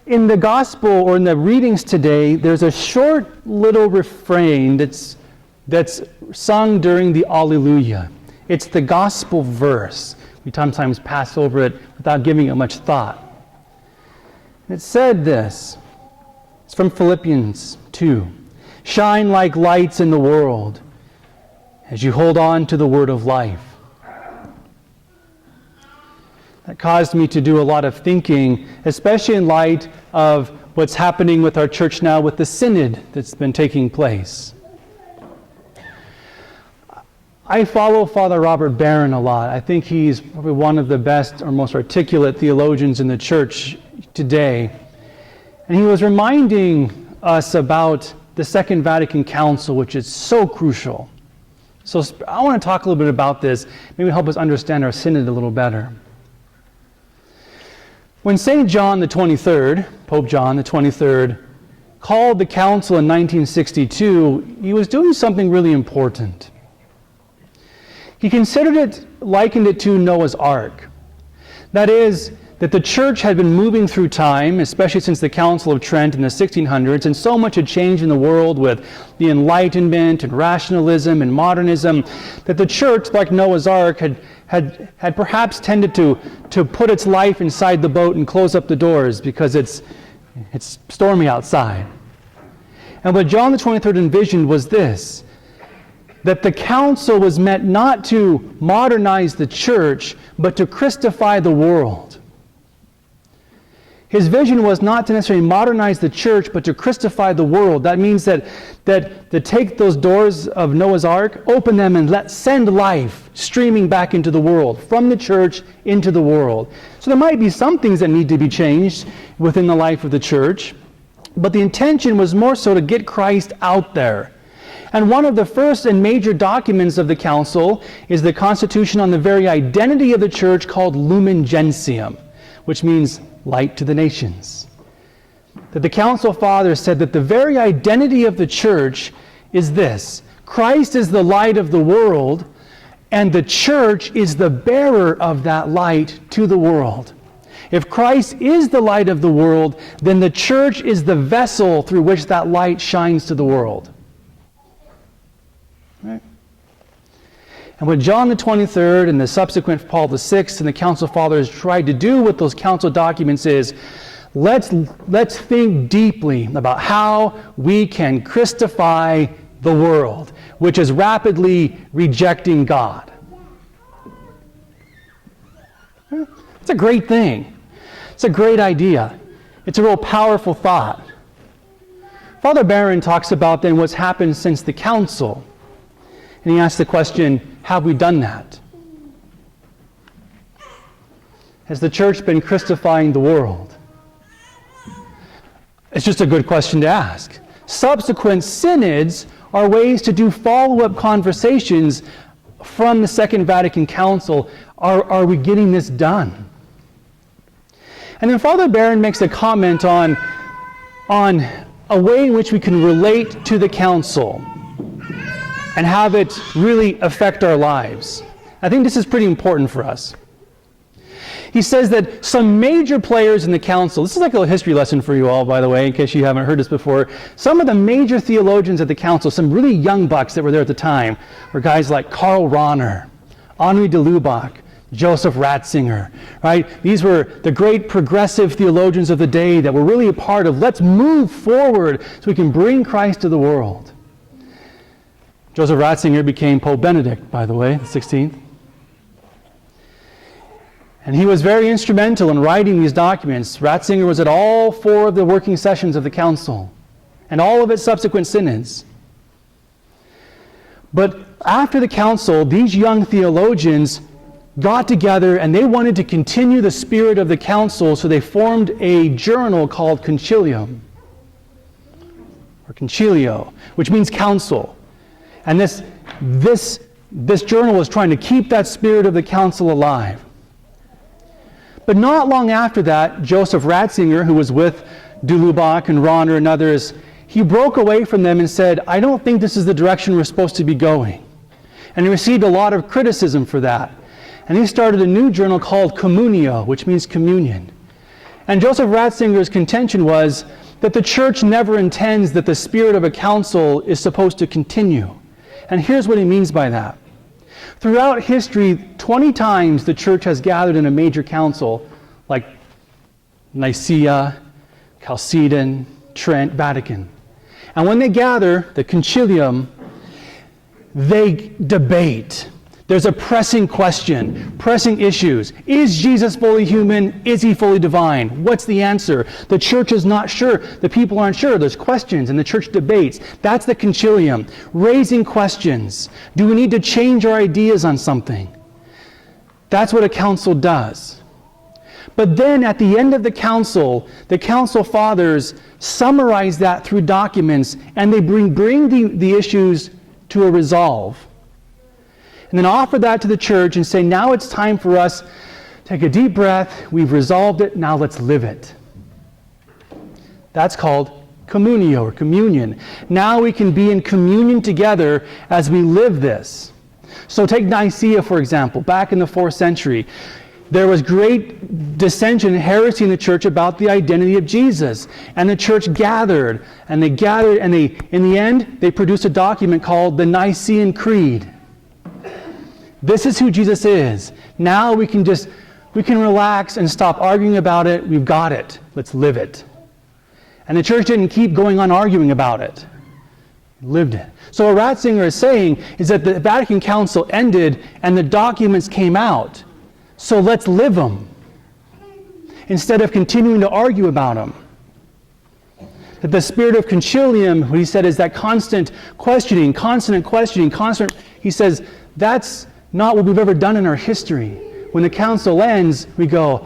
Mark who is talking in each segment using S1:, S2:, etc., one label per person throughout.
S1: In the gospel or in the readings today, there's a short little refrain that's sung during the Alleluia. It's the gospel verse. We sometimes pass over it without giving it much thought. It said this. It's from Philippians 2. Shine like lights in the world as you hold on to the word of life. That caused me to do a lot of thinking, especially in light of what's happening with our church now with the synod that's been taking place. I follow Father Robert Barron a lot. I think he's probably one of the best or most articulate theologians in the church today. And he was reminding us about the Second Vatican Council, which is so crucial. So I want to talk a little bit about this, maybe help us understand our synod a little better. When St. John the 23rd, Pope John the 23rd, called the council in 1962, he was doing something really important. He likened it to Noah's Ark. That is, that the church had been moving through time, especially since the Council of Trent in the 1600s, and so much had changed in the world with the Enlightenment and rationalism and modernism, that the church, like Noah's Ark, had perhaps tended to put its life inside the boat and close up the doors because it's stormy outside. And what John the 23rd envisioned was this, that the council was meant not to modernize the church, but to Christify the world. His vision was not to necessarily modernize the church, but to Christify the world. That means that to take those doors of Noah's Ark, open them and send life streaming back into the world, from the church into the world. So there might be some things that need to be changed within the life of the church, but the intention was more so to get Christ out there. And one of the first and major documents of the council is the Constitution on the very identity of the church called Lumen Gentium, which means light to the nations. That the council fathers said that the very identity of the church is this: Christ is the light of the world, and the church is the bearer of that light to the world. If Christ is the light of the world, then the church is the vessel through which that light shines to the world. Right? And what John the 23rd and the subsequent Paul the 6th and the Council Fathers tried to do with those council documents is, let's think deeply about how we can Christify the world, which is rapidly rejecting God. It's a great thing. It's a great idea. It's a real powerful thought. Father Barron talks about then what's happened since the council. And he asks the question, have we done that? Has the church been Christifying the world? It's just a good question to ask. Subsequent synods are ways to do follow-up conversations from the Second Vatican Council. Are we getting this done? And then Father Barron makes a comment on a way in which we can relate to the council and have it really affect our lives. I think this is pretty important for us. He says that some major players in the council, this is like a little history lesson for you all, by the way, in case you haven't heard this before. Some of the major theologians at the council, some really young bucks that were there at the time, were guys like Karl Rahner, Henri de Lubac, Joseph Ratzinger, right? These were the great progressive theologians of the day that were really a part of, let's move forward so we can bring Christ to the world. Joseph Ratzinger became Pope Benedict, by the way, the 16th. And he was very instrumental in writing these documents. Ratzinger was at all 4 of the working sessions of the council and all of its subsequent synods. But after the council, these young theologians got together and they wanted to continue the spirit of the council, so they formed a journal called Concilium, or Concilio, which means council. And this journal was trying to keep that spirit of the council alive. But not long after that, Joseph Ratzinger, who was with de Lubac and Rahner and others, he broke away from them and said, I don't think this is the direction we're supposed to be going. And he received a lot of criticism for that. And he started a new journal called Communio, which means communion. And Joseph Ratzinger's contention was that the church never intends that the spirit of a council is supposed to continue. And here's what he means by that. Throughout history, 20 times the church has gathered in a major council, like Nicaea, Chalcedon, Trent, Vatican. And when they gather, the concilium, they debate. There's a pressing question, pressing issues. Is Jesus fully human? Is he fully divine? What's the answer? The church is not sure. The people aren't sure. There's questions and the church debates. That's the concilium, raising questions. Do we need to change our ideas on something? That's what a council does. But then at the end of the council fathers summarize that through documents, and they bring the issues to a resolve. And then offer that to the church and say, now it's time for us to take a deep breath. We've resolved it. Now let's live it. That's called communio, or communion. Now we can be in communion together as we live this. So take Nicaea, for example. Back in the 4th century, there was great dissension and heresy in the church about the identity of Jesus. And the church gathered, and in the end, they produced a document called the Nicene Creed. This is who Jesus is. Now we can relax and stop arguing about it. We've got it. Let's live it. And the church didn't keep going on arguing about it. It lived it. So what Ratzinger is saying is that the Vatican Council ended and the documents came out. So let's live them instead of continuing to argue about them. That the spirit of concilium, what he said, is that constant questioning, he says, that's not what we've ever done in our history. When the council ends, we go,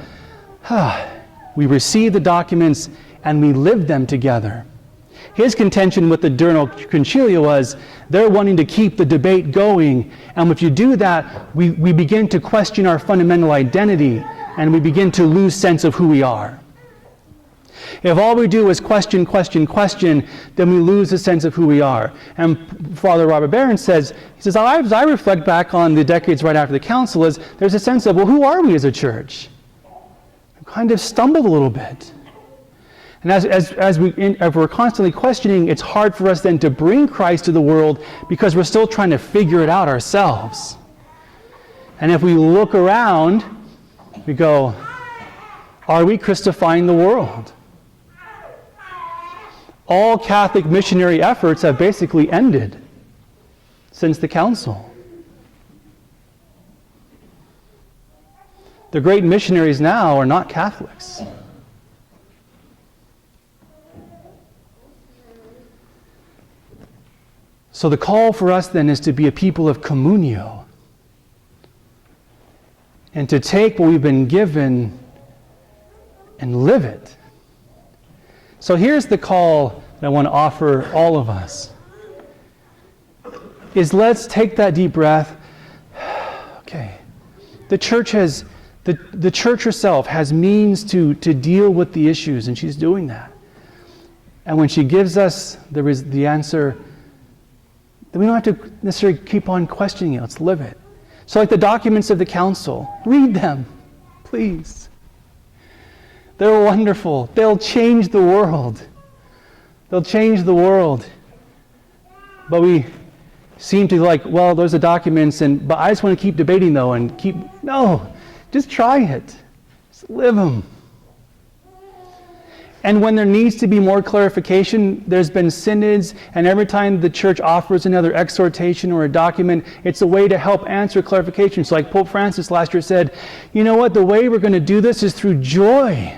S1: we receive the documents and we live them together. His contention with the Diurnal Concilia was they're wanting to keep the debate going, and if you do that, we begin to question our fundamental identity and we begin to lose sense of who we are. If all we do is question, then we lose the sense of who we are. And Father Robert Barron says, as I reflect back on the decades right after the council, there's a sense of, well, who are we as a church? We kind of stumbled a little bit. And as we're constantly questioning, it's hard for us then to bring Christ to the world because we're still trying to figure it out ourselves. And if we look around, we go, are we Christifying the world? All Catholic missionary efforts have basically ended since the council. The great missionaries now are not Catholics. So the call for us then is to be a people of communio and to take what we've been given and live it. So here's the call that I want to offer all of us. Is let's take that deep breath. Okay. The church herself has means to deal with the issues, and she's doing that. And when she gives us the answer, then we don't have to necessarily keep on questioning it. Let's live it. So like the documents of the council, read them, please. They're wonderful. They'll change the world. They'll change the world. But we seem to well, those are documents, but I just want to keep debating though no, just try it. Just live them. And when there needs to be more clarification, there's been synods, and every time the church offers another exhortation or a document, it's a way to help answer clarifications. So like Pope Francis last year said, you know what, the way we're going to do this is through joy.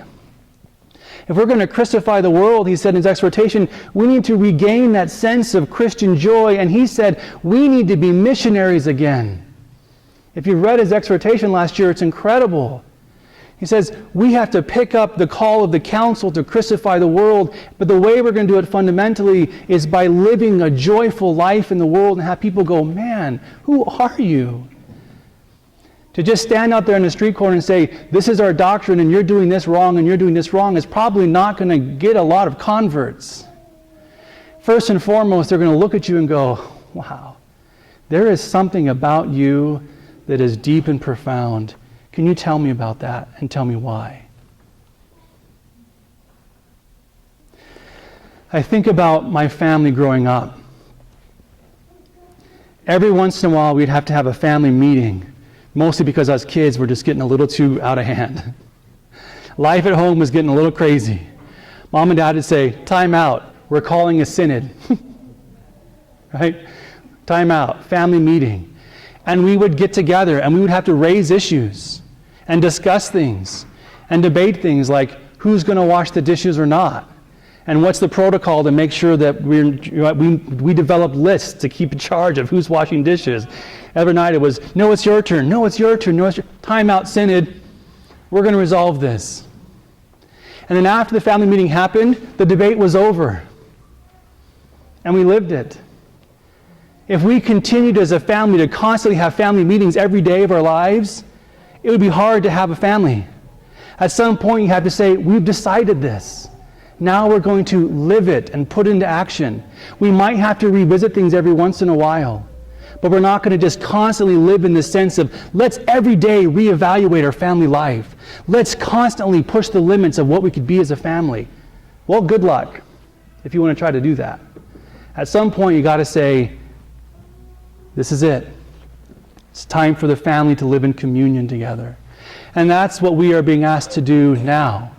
S1: If we're going to Christify the world, he said in his exhortation, we need to regain that sense of Christian joy. And he said, we need to be missionaries again. If you read his exhortation last year, it's incredible. He says, we have to pick up the call of the council to Christify the world, but the way we're going to do it fundamentally is by living a joyful life in the world and have people go, man, who are you? To just stand out there in the street corner and say, this is our doctrine and you're doing this wrong and you're doing this wrong is probably not going to get a lot of converts. First and foremost, they're going to look at you and go, wow, there is something about you that is deep and profound. Can you tell me about that and tell me why? I think about my family growing up. Every once in a while, we'd have to have a family meeting, mostly because us kids were just getting a little too out of hand. Life at home was getting a little crazy. Mom and Dad would say, time out, we're calling a synod. Right? Time out, family meeting. And we would get together and we would have to raise issues and discuss things and debate things like who's going to wash the dishes or not. And what's the protocol to make sure that we develop lists to keep in charge of who's washing dishes. Every night it was, no, it's your turn, no, it's your turn, no, it's your time out, synod. We're going to resolve this. And then after the family meeting happened, the debate was over. And we lived it. If we continued as a family to constantly have family meetings every day of our lives, it would be hard to have a family. At some point you have to say, we've decided this. Now we're going to live it and put it into action. We might have to revisit things every once in a while, but we're not going to just constantly live in the sense of let's every day reevaluate our family life. Let's constantly push the limits of what we could be as a family. Well, good luck if you want to try to do that. At some point you got to say, this is it. It's time for the family to live in communion together. And that's what we are being asked to do now,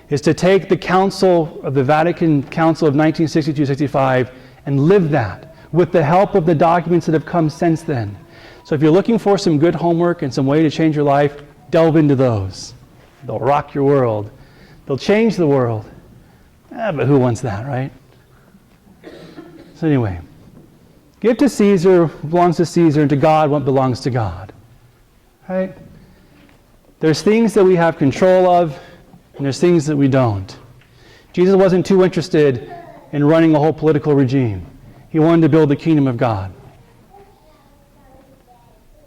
S1: is to take the council of the Vatican Council of 1962-65 and live that with the help of the documents that have come since then. So if you're looking for some good homework and some way to change your life, delve into those. They'll rock your world. They'll change the world. But who wants that, right? So anyway, give to Caesar what belongs to Caesar, and to God what belongs to God. Right? There's things that we have control of, and there's things that we don't. Jesus wasn't too interested in running a whole political regime. He wanted to build the kingdom of God.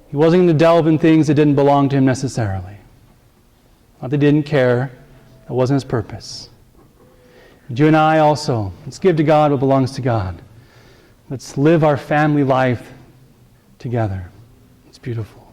S1: He wasn't going to delve in things that didn't belong to him necessarily. Not that he didn't care. That wasn't his purpose. And you and I also, let's give to God what belongs to God. Let's live our family life together. It's beautiful.